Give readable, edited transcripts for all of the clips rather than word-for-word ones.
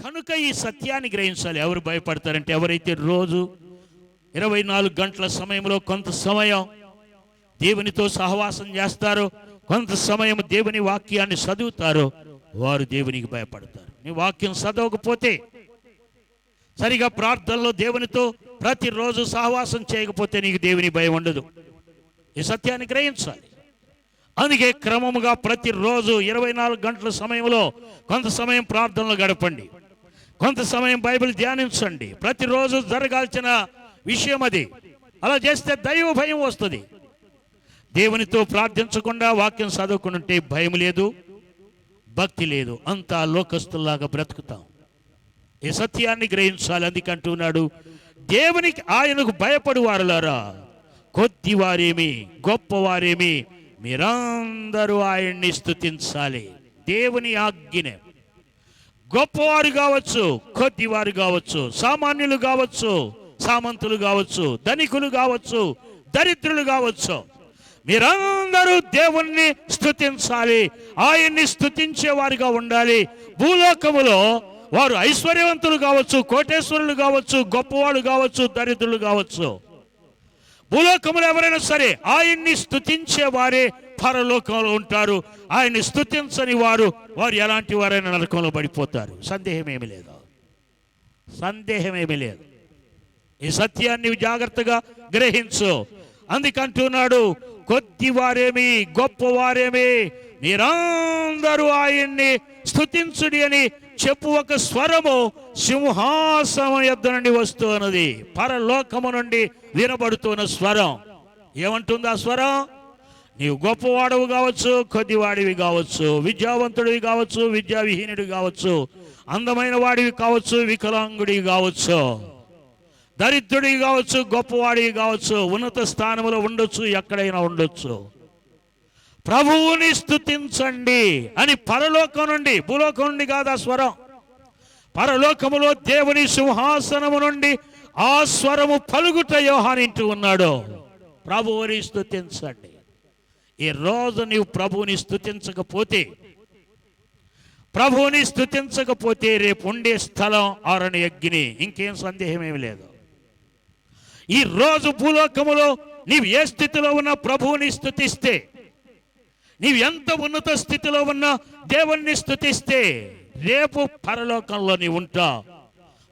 కనుక ఈ సత్యాన్ని గ్రహించాలి. ఎవరు భయపడతారంటే ఎవరైతే రోజు 24 గంటల సమయంలో కొంత సమయం దేవునితో సహవాసం చేస్తారో, కొంత సమయం దేవుని వాక్యాన్ని చదువుతారో వారు దేవునికి భయపడతారు. నీ వాక్యం చదవకపోతే, సరిగా ప్రార్థనలో దేవునితో ప్రతిరోజు సహవాసం చేయకపోతే నీకు దేవుని భయం ఉండదు. ఈ సత్యాన్ని గ్రహించాలి. అందుకే క్రమముగా ప్రతిరోజు 24 గంటల సమయంలో కొంత సమయం ప్రార్థనలో గడపండి, కొంత సమయం బైబిల్ ధ్యానించండి. ప్రతిరోజు జరగాల్సిన విషయం అది. అలా చేస్తే దైవ భయం వస్తుంది. దేవునితో ప్రార్థించకుండా వాక్యం చదువుకుంటే భయం లేదు, భక్తి లేదు, అంతా లోకస్తుల్లాగా బ్రతుకుతాం. ఈ సత్యాన్ని గ్రహించాలి. అందుకంటున్నాడు, దేవునికి ఆయనకు భయపడు వారులారా, కొద్దివారేమి గొప్పవారేమి మీరందరూ ఆయన్ని స్తుతించాలి. దేవుని ఆజ్ఞ. గొప్పవారు కావచ్చు, కొద్దివారు కావచ్చు, సామాన్యులు కావచ్చు, సామంతులు కావచ్చు, ధనికులు కావచ్చు, దరిద్రులు కావచ్చు, మీరందరూ దేవుణ్ణి స్తుతించాలి. ఆయన్ని స్తుతించేవారుగా ఉండాలి. భూలోకములో వారు ఐశ్వర్యవంతులు కావచ్చు, కోటేశ్వరులు కావచ్చు, గొప్పవాళ్ళు కావచ్చు, దరిద్రులు కావచ్చు, భూలోకములు ఎవరైనా సరే ఆయన్ని స్తుతించే వారే పరలోకంలో ఉంటారు. ఆయన్ని స్తుతించని వారు ఎలాంటి వారైనా నరకంలో పడిపోతారు. సందేహమేమీ లేదు, సందేహమేమీ లేదు. ఈ సత్యాన్ని జాగ్రత్తగా గ్రహించు. అందుకంటున్నాడు, కొద్దివారేమి గొప్పవారేమి మీరందరూ ఆయన్ని స్తుతించుడి అని చెప్పు ఒక స్వరము సింహాసనం యొద్ద నుండి వస్తున్నది. పరలోకము నుండి వినబడుతున్న స్వరం ఏమంటుంది? ఆ స్వరం, నీవు గొప్పవాడవు కావచ్చు, కొద్దివాడివి కావచ్చు, విద్యావంతుడివి కావచ్చు, విద్యావిహీనుడివి కావచ్చు, అందమైన వాడివి కావచ్చు, వికలాంగుడివి కావచ్చు, దరిద్రుడివి కావచ్చు, గొప్పవాడివి కావచ్చు, ఉన్నత స్థానంలో ఉండొచ్చు, ఎక్కడైనా ఉండొచ్చు, ప్రభువుని స్తుతించండి అని పరలోకం నుండి, భూలోకం నుండి కాదు ఆ స్వరం, పరలోకములో దేవుని సింహాసనము నుండి ఆ స్వరము పలుకుట యోహానింటూ ఉన్నాడు. ప్రభువుని స్తుతించండి. ఈ రోజు నీవు ప్రభువుని స్తుతించకపోతే రేపు ఉండే స్థలం ఆరని అగ్ని. ఇంకేం సందేహం ఏమి లేదు. ఈ రోజు భూలోకములో నీవు ఏ స్థితిలో ఉన్నా ప్రభువుని స్తుతిస్తే, నీవు ఎంత ఉన్నత స్థితిలో ఉన్నా దేవుణ్ణి స్తుతిస్తే రేపు పరలోకంలో నీవు ఉంటావు.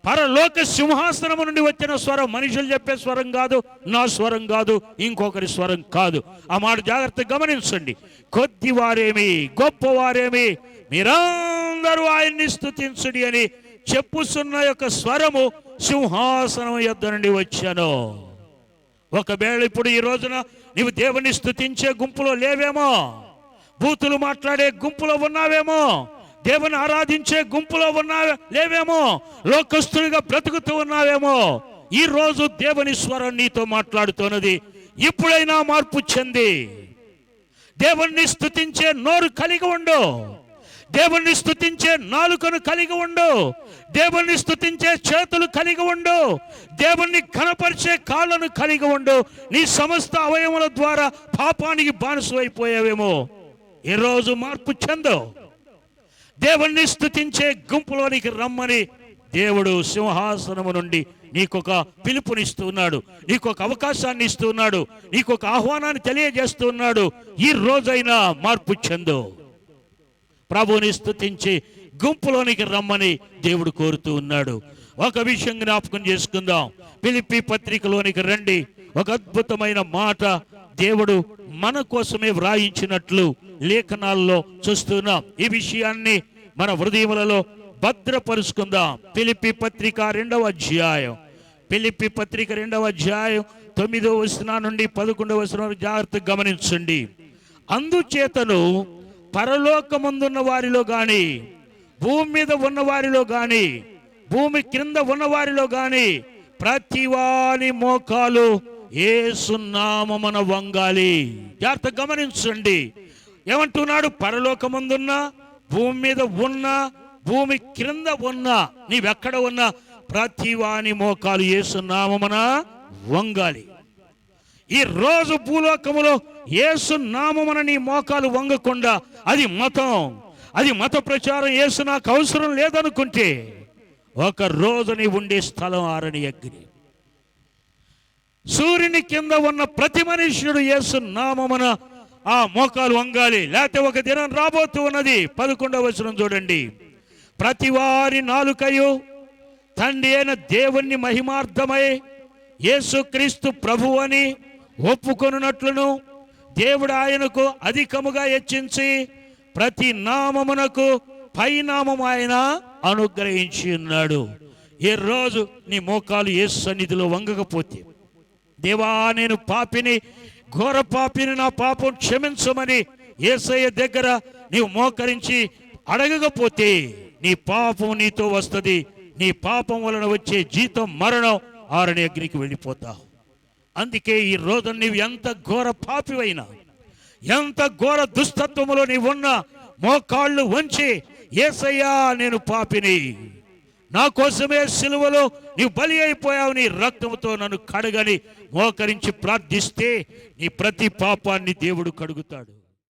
పరలోక సింహాసనము నుండి వచ్చిన స్వరం మనుషులు చెప్పే స్వరం కాదు, నా స్వరం కాదు, ఇంకొకరి స్వరం కాదు. ఆ మాట జాగ్రత్తగా గమనించండి. కొద్దివారేమి గొప్పవారేమి మీరందరూ ఆయన్ని స్తుతించుడి అని చెప్పుతున్న యొక్క స్వరము సింహాసనం యొద్ద నుండి వచ్చాను. ఒకవేళ ఇప్పుడు ఈ రోజున నీవు దేవుని స్తుతించే గుంపులో లేవేమో, బూతులు మాట్లాడే గుంపులో ఉన్నావేమో, దేవుని ఆరాధించే గుంపులో లేవేమో, లోకస్తుడిగా బ్రతుకుతూ ఉన్నావేమో. ఈ రోజు దేవుని స్వరం నీతో మాట్లాడుతున్నది. ఇప్పుడైనా మార్పు చెంది దేవుణ్ణి స్తుతించే నోరు కలిగి ఉండు, దేవుణ్ణి స్తుతించే నాలుకను కలిగి ఉండు, దేవుణ్ణి స్తుతించే చేతులు కలిగి ఉండు, దేవుణ్ణి ఘనపరిచే కాళ్ళను కలిగి ఉండు. నీ సమస్త అవయముల ద్వారా పాపానికి బానిసైపోయావేమో, ఈరోజు మార్పు చెందు. దేవుణ్ణి స్తుతించే గుంపులోనికి రమ్మని దేవుడు సింహాసనము నుండి నీకొక పిలుపునిస్తూ ఉన్నాడు, నీకొక అవకాశాన్ని ఇస్తూ ఉన్నాడు, నీకొక ఆహ్వానాన్ని తెలియజేస్తూ ఉన్నాడు. ఈ రోజైనా మార్పు చెందు, ప్రభువుని స్తుతించి గుంపులోనికి రమ్మని దేవుడు కోరుతూ ఉన్నాడు. ఒక విషయం జ్ఞాపకం చేసుకుందాం. ఫిలిప్పీ పత్రికలోనికి రండి. ఒక అద్భుతమైన మాట దేవుడు మన కోసమే వ్రాయించినట్లు లేఖనాల్లో చూస్తున్నాం. ఈ విషయాన్ని మన హృదయములలో భద్రపరుచుకుందాం. ఫిలిప్పీ పత్రిక 2వ అధ్యాయం, ఫిలిప్పీ పత్రిక 2వ అధ్యాయం 9వ వచనం నుండి 11వ వచనం వరకు జాగ్రత్తగా గమనించండి. అందుచేతను పరలోకమందున్న వారిలో గాని, భూమి మీద ఉన్న వారిలో గాని, భూమి క్రింద ఉన్న వారిలో గాని ప్రతివాని మోకాలు యేసు నామమున వంగాలి. జాగ్రత్తగా గమనించండి. ఏమంటున్నాడు? పరలోకమందున్న, భూమి మీద ఉన్న, భూమి క్రింద ఉన్న, నీవెక్కడ ఉన్నా ప్రతివాని మోకాలు యేసు నామమున వంగాలి. ఈ రోజు భూలోకములో యేసు నామమున నీ మోకాలు వంగకుండా అది మతం, అది మత ప్రచారం, యేసు నాకు అవసరం లేదనుకుంటే ఒక రోజు నీ ఉండే స్థలం ఆరని అగ్ని. సూర్యుని కింద ఉన్న ప్రతి మనుష్యుడు యేసు నామమున ఆ మోకాలు వంగాలి. లేకపోతే ఒక దినం రాబోతూ ఉన్నది. 11వ వచనం చూడండి. ప్రతి వారి నాలుకయు తండ్రి అయిన దేవుని మహిమార్థమై యేసుక్రీస్తు ప్రభువు అని ఒప్పుకొనున్నట్లును దేవుడు ఆయనకు అధికముగా హెచ్చించి ప్రతి నామమునకు పైనామము ఆయన అనుగ్రహించి ఉన్నాడు. ఈ రోజు నీ మోకాలు యేసు సన్నిధిలో వంగకపోతే, దేవా నేను పాపిని, ఘోర పాపిని, నా పాపం క్షమించమని యేసయ్య దగ్గర నీవు మోకరించి అడగకపోతే నీ పాపం నీతో వస్తుంది. నీ పాపం వలన వచ్చే జీతం మరణం. ఆరని అగ్నికి వెళ్ళిపోతావు. అందుకే ఈ రోజు నీవు ఎంత ఘోర పాపివైనా, ఎంత ఘోర దుస్తత్వములో నీవు ఉన్నా, మోకాళ్ళు వంచి యేసయ్యా నేను పాపిని, నా కోసమే సిలువలో నీవు బలి అయిపోయావు, నీ రక్తంతో నన్ను కడగని మోకరించి ప్రార్థిస్తే నీ ప్రతి పాపాన్ని దేవుడు కడుగుతాడు.